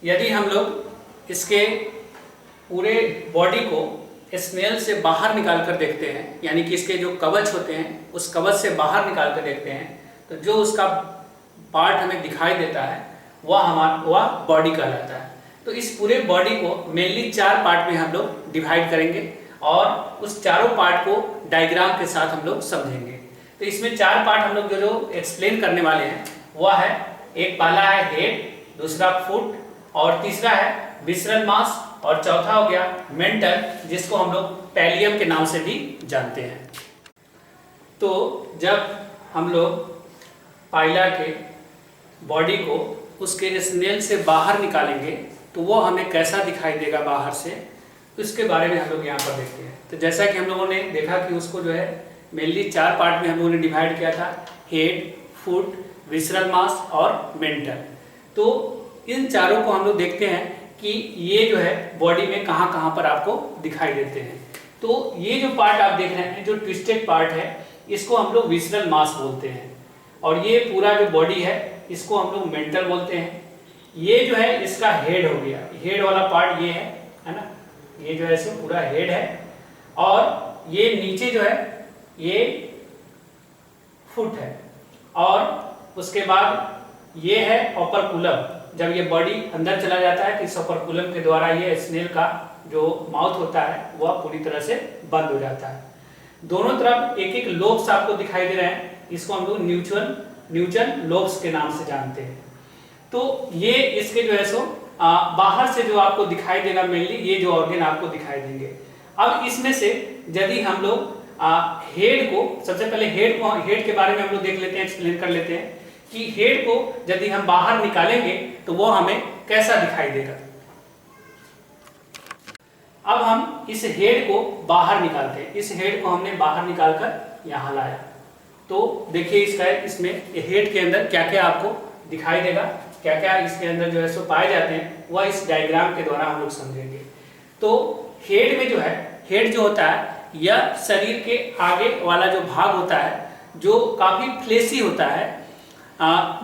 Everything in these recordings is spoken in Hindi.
यदि हम लोग इसके पूरे बॉडी को स्नेल से बाहर निकाल कर देखते हैं, यानी कि इसके जो कवच होते हैं उस कवच से बाहर निकाल कर देखते हैं, तो जो उसका पार्ट हमें दिखाई देता है वह बॉडी कहलाता है। तो इस पूरे बॉडी को मेनली 4 पार्ट में हम लोग डिवाइड करेंगे और उस चारों पार्ट को डायग्राम के साथ हम लोग समझेंगे। तो इसमें 4 पार्ट हम लोग जो एक्सप्लेन करने वाले हैं वह है, एक पहला है हेड, दूसरा फुट, और तीसरा है विसरल मास, और चौथा हो गया मेंटल, जिसको हम लोग पैलियम के नाम से भी जानते हैं। तो जब हम लोग पाइला के बॉडी को उसके स्नेल से बाहर निकालेंगे तो वो हमें कैसा दिखाई देगा बाहर से, उसके बारे में हम लोग यहाँ पर देखते हैं। तो जैसा कि हम लोगों ने देखा कि उसको जो है मेनली 4 पार्ट में हम लोगों ने डिवाइड किया था, हेड, फुट, विसरल मास और मेंटल। तो इन चारों को हम लोग देखते हैं कि ये जो है बॉडी में कहाँ कहाँ पर आपको दिखाई देते हैं। तो ये जो पार्ट आप देख रहे हैं, जो ट्विस्टेड पार्ट है, इसको हम लोग विसरल मास बोलते हैं, और ये पूरा जो बॉडी है इसको हम लोग मेंटल बोलते हैं। ये जो है इसका हेड हो गया, हेड वाला पार्ट ये है ना, ये जो है सो पूरा हेड है, और ये नीचे जो है ये फुट है, और उसके बाद ये है ओपर्कुलम। जब ये बॉडी अंदर चला जाता है तो इस ओपर्कुलम के द्वारा ये स्नेल का जो माउथ होता है वह पूरी तरह से बंद हो जाता है। दोनों तरफ एक एक लोब्स आपको दिखाई दे रहे हैं, इसको हम लोग न्यूचन लोब्स के नाम से जानते हैं। तो ये इसके जो है सो बाहर से जो आपको दिखाई देगा मेनली ये जो ऑर्गन आपको दिखाई देंगे। अब इसमें से यदि हम लोग हेड को, सबसे पहले हेड के बारे में हम लोग देख लेते हैं, एक्सप्लेन कर लेते हैं कि हेड को यदि हम बाहर निकालेंगे तो वो हमें कैसा दिखाई देगा। अब हम इस हेड को बाहर निकालते हैं। इस हेड को हमने बाहर निकालकर यहाँ लाया, तो देखिए इसमें हेड के अंदर क्या क्या आपको दिखाई देगा, क्या क्या इसके अंदर जो है सो पाए जाते हैं, वह इस डायग्राम के द्वारा हम लोग समझेंगे। तो हेड में जो है, हेड जो होता है यह शरीर के आगे वाला जो भाग होता है जो काफी फ्लेशी होता है,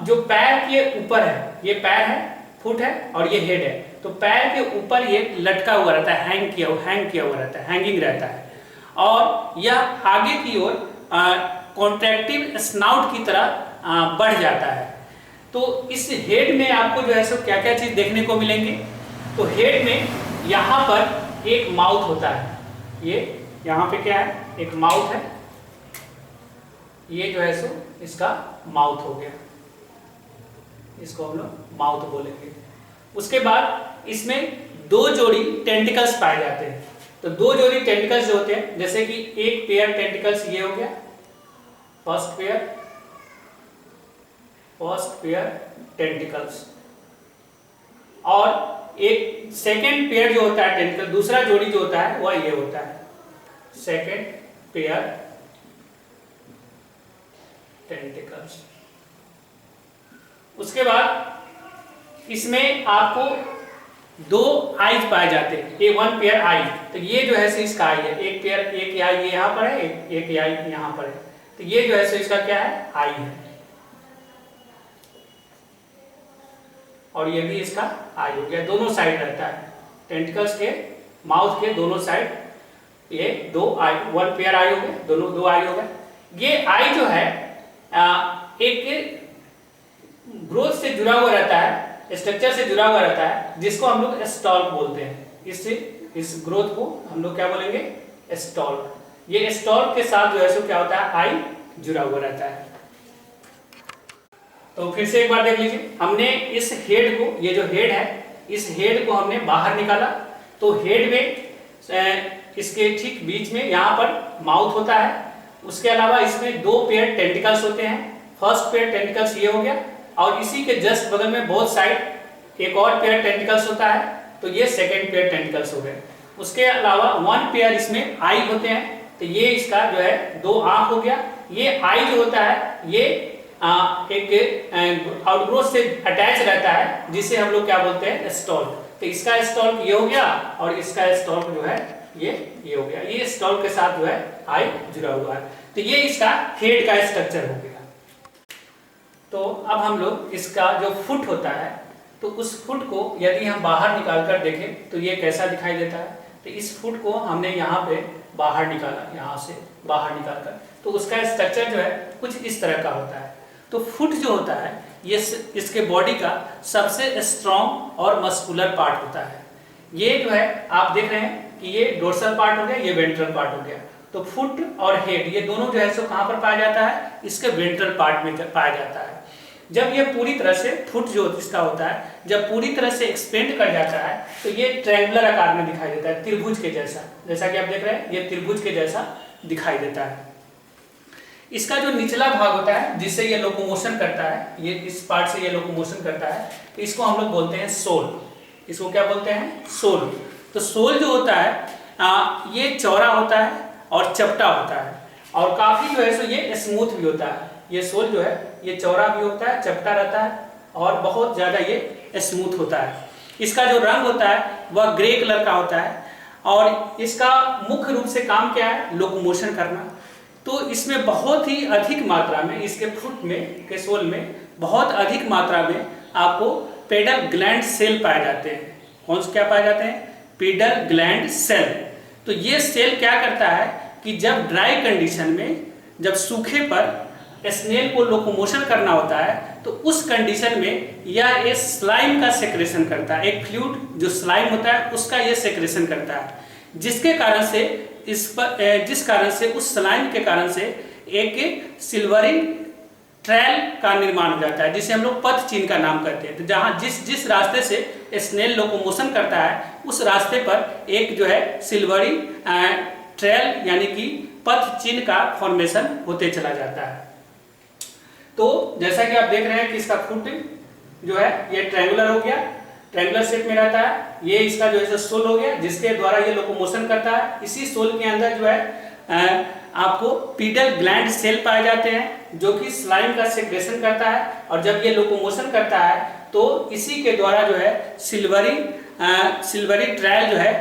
जो पैर के ऊपर है, ये पैर है, फुट है और ये हेड है, तो पैर के ऊपर ये लटका हुआ रहता है, हैंग किया हुआ रहता है, हैंगिंग रहता है, और यह आगे की ओर कॉन्ट्रैक्टिव स्नाउट की तरह बढ़ जाता है। तो इस हेड में आपको जो है सो क्या क्या चीज देखने को मिलेंगे। तो हेड में यहाँ पर एक माउथ होता है, ये यहाँ पे क्या है, एक माउथ है, ये जो है सो इसका माउथ हो गया, इसको हम लोग माउथ बोलेंगे। उसके बाद इसमें 2 जोड़ी टेंटिकल्स पाए जाते हैं। तो 2 जोड़ी टेंटिकल्स जो होते हैं, जैसे कि एक पेयर टेंटिकल्स ये हो गया, फर्स्ट पेयर टेंटिकल्स, और एक सेकेंड पेयर जो होता है टेंटिकल, दूसरा जोड़ी जो होता है वह ये होता है, सेकेंड पेयर टेंटिकल्स। उसके बाद इसमें आपको 2 आईज पाए जाते हैं, ये 1 पेयर आई। तो ये जो है सो इसका आई है, एक पेयर, एक आई ये यहाँ पर है, एक आई यहाँ पर है, तो ये जो है सो इसका क्या है, आई है, और ये भी इसका आई हो गया। दोनों साइड रहता है टेंटिकल्स के, माउथ के दोनों साइड ये 2 आई, 1 पेयर आई हो गए, दोनों 2 आई हो गए। ये आई जो है एक ग्रोथ से जुड़ा हुआ रहता है, स्ट्रक्चर से जुड़ा हुआ रहता है, जिसको हम लोग स्टॉल्क बोलते हैं। इस ग्रोथ को हम लोग क्या बोलेंगे, स्टॉल्क। ये स्टॉल्क के साथ जो है सो क्या होता है, आई जुड़ा हुआ रहता है। तो फिर से एक बार देख लीजिए, हमने इस हेड को, ये जो हेड है, इस हेड को हमने बाहर निकाला। तो हेड में इसके ठीक बीच में यहाँ पर माउथ होता है, उसके अलावा इसमें 2 पेयर टेंटिकल्स होते हैं। फर्स्ट पेयर टेंटिकल्स ये हो गया, और इसी के जस्ट बगल में बोथ साइड एक और पेयर टेंटिकल्स होता है, तो ये सेकेंड पेयर टेंटिकल्स हो गए। उसके अलावा 1 पेयर इसमें आई होते हैं, तो ये इसका जो है 2 आंख हो गया। ये आई जो होता है ये एक आउटग्रोथ से अटैच रहता है, जिसे हम लोग क्या बोलते हैं, स्टॉल्क। तो इसका स्टॉल्क ये हो गया, और इसका स्टॉल्क जो है ये हो गया। ये स्टॉल्क के साथ जो है आई जुड़ा हुआ है। तो ये इसका हेड का स्ट्रक्चर हो गया। तो अब हम लोग इसका जो फुट होता है, तो उस फुट को यदि हम बाहर निकाल कर देखें तो ये कैसा दिखाई देता है। तो इस फुट को हमने यहाँ पे बाहर निकाला, यहाँ से बाहर निकाल कर, तो उसका स्ट्रक्चर जो है कुछ इस तरह का होता है। तो फुट जो होता है ये इसके बॉडी का सबसे स्ट्रॉन्ग और मस्कुलर पार्ट होता है। ये जो है आप देख रहे हैं कि ये डोर्सल पार्ट हो गया, ये वेंट्रल पार्ट हो गया। तो फुट और हेड ये दोनों जो है सो कहाँ पर पाया जाता है, इसके वेंट्रल पार्ट में पाया जाता है। जब ये पूरी तरह से फुट जो इसका होता है जब पूरी तरह से एक्सपेंड कर जाता है तो ये ट्रायंगुलर आकार में दिखाई देता है, त्रिभुज के जैसा। जैसा कि आप देख रहे हैं ये त्रिभुज के जैसा दिखाई देता है। इसका जो निचला भाग होता है जिससे ये लोकोमोशन करता है, ये इस पार्ट से ये लोकोमोशन करता है, तो इसको हम लोग बोलते हैं सोल। इसको क्या बोलते हैं, सोल। तो सोल जो होता है ये चौड़ा होता है और चपटा होता है और काफी जो है सो ये स्मूथ भी होता है। ये सोल जो है ये चौड़ा भी होता है, चपटा रहता है और बहुत ज्यादा ये स्मूथ होता है। इसका जो रंग होता है वह ग्रे कलर का होता है और इसका मुख्य रूप से काम क्या है, लोकोमोशन करना। तो इसमें बहुत ही अधिक मात्रा में इसके फुट में के सोल में बहुत अधिक मात्रा में आपको पेडल ग्लैंड सेल पाए जाते हैं। कौन से क्या पाए जाते हैं, पेडल ग्लैंड सेल। तो ये सेल क्या करता है कि जब ड्राई कंडीशन में, जब सूखे पर स्नेल को लोकोमोशन करना होता है तो उस कंडीशन में यह एक स्लाइम का सेक्रेशन करता है, एक फ्लूइड जो स्लाइम होता है उसका यह सेक्रेशन करता है, जिसके कारण से जिस कारण से उस स्लाइम के कारण से एक सिल्वरी ट्रेल का निर्माण हो जाता है, जिसे हम लोग पथ चिन्ह का नाम करते हैं। तो जहाँ जिस रास्ते से स्नेल लोकोमोशन करता है उस रास्ते पर एक जो है सिल्वरी ट्रेल यानी कि पथ चिन्ह का फॉर्मेशन होते चला जाता है। तो जैसा कि आप देख रहे हैं कि इसका फुट जो है ये ट्रायंगुलर हो गया, ट्रायंगुलर शेप में रहता है। ये इसका जो है सोल हो गया जिसके द्वारा ये लोकोमोशन करता है। इसी सोल के अंदर जो है आपको पीडल ग्लैंड सेल पाए जाते हैं जो कि स्लाइम का सेक्रेशन करता है और जब ये लोकोमोशन करता है तो इसी के द्वारा जो है सिल्वरी ट्रायल जो है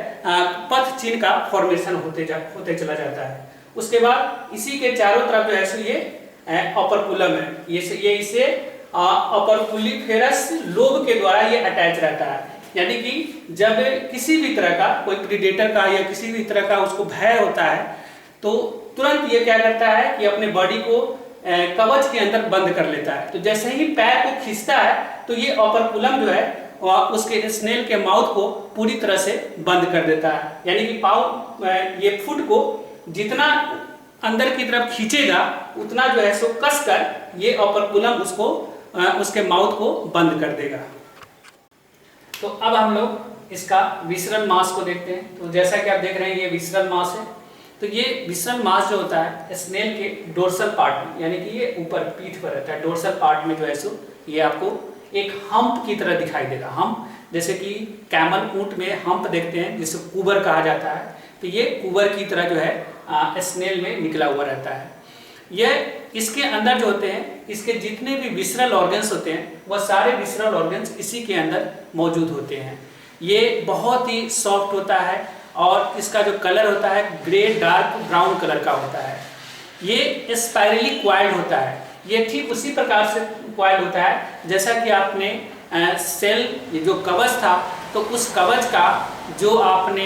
पथ चिन्ह का फॉर्मेशन होते चला जाता है। उसके बाद इसी के चारों तरफ जो है सो ये ऑपरकुलम है, ये इसे ऑपरकुलिफेरस लोब के द्वारा ये अटैच रहता है। यानी कि जब किसी भी तरह का कोई प्रीडेटर का या किसी भी तरह का उसको भय होता है तो तुरंत ये क्या करता है कि अपने बॉडी को कवच के अंदर बंद कर लेता है। तो जैसे ही पैर को खींचता है तो ये ऑपरकुलम जो है उसके स्नेल के माउथ को पूरी तरह से बंद कर देता है। यानी कि ये फुट को जितना अंदर की तरफ खींचेगा उतना जो है सो कसकर ये ऑपरकुलम उसके माउथ को बंद कर देगा। तो अब हम लोग इसका विसरल मास को देखते हैं। तो जैसा कि आप देख रहे हैं ये विसरल मास है। तो ये विसरल मास जो होता है स्नेल के डोर्सल पार्ट में, यानी कि ये ऊपर पीठ पर रहता है, डोर्सल पार्ट में जो है सो ये आपको एक हम्प की तरह दिखाई देगा। हम्प जैसे कि कैमल ऊंट में हम्प देखते हैं जिसे कुबर कहा जाता है, तो ये कुबर की तरह जो है स्नेल में निकला हुआ रहता है। यह इसके अंदर जो होते हैं इसके जितने भी विसरल ऑर्गन्स होते हैं वह सारे विसरल ऑर्गन्स इसी के अंदर मौजूद होते हैं। ये बहुत ही सॉफ्ट होता है और इसका जो कलर होता है ग्रे डार्क ब्राउन कलर का होता है। ये स्पाइरली क्वाइल्ड होता है। ये ठीक उसी प्रकार से क्वाइल्ड होता है जैसा कि आपने सेल जो कवच था तो उस कवच का जो आपने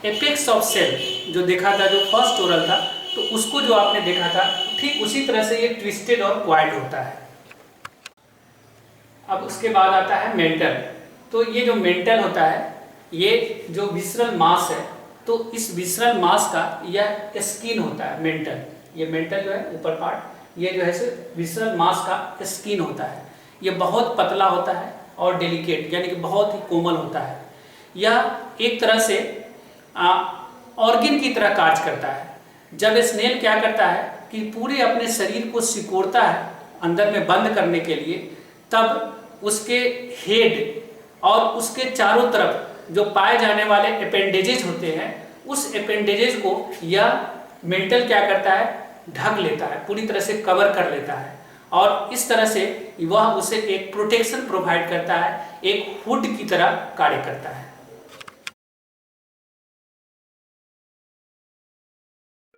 एपेक्स ऑफ सेल जो देखा था, जो फर्स्ट ओरल था, तो उसको जो आपने देखा था ठीक उसी तरह से ये ट्विस्टेड और क्वाइल्ड होता है। अब उसके बाद आता है मेंटल। तो ये जो मेंटल होता है ये जो विसरल मास है तो इस विसरल मास का यह स्किन होता है मेंटल। ये मेंटल जो है ऊपर पार्ट ये जो है से विसरल मास का स्किन होता है। ये बहुत पतला होता है और डेलिकेट यानी कि बहुत ही कोमल होता है। यह एक तरह से ऑर्गन की तरह कार्य करता है। जब स्नेल क्या करता है कि पूरे अपने शरीर को सिकोड़ता है अंदर में बंद करने के लिए, तब उसके हेड और उसके चारों तरफ जो पाए जाने वाले अपेंडेजेज होते हैं उस अपेंडेजेज को यह मेंटल क्या करता है, ढक लेता है, पूरी तरह से कवर कर लेता है और इस तरह से वह उसे एक प्रोटेक्शन प्रोवाइड करता है, एक हुड की तरह कार्य करता है।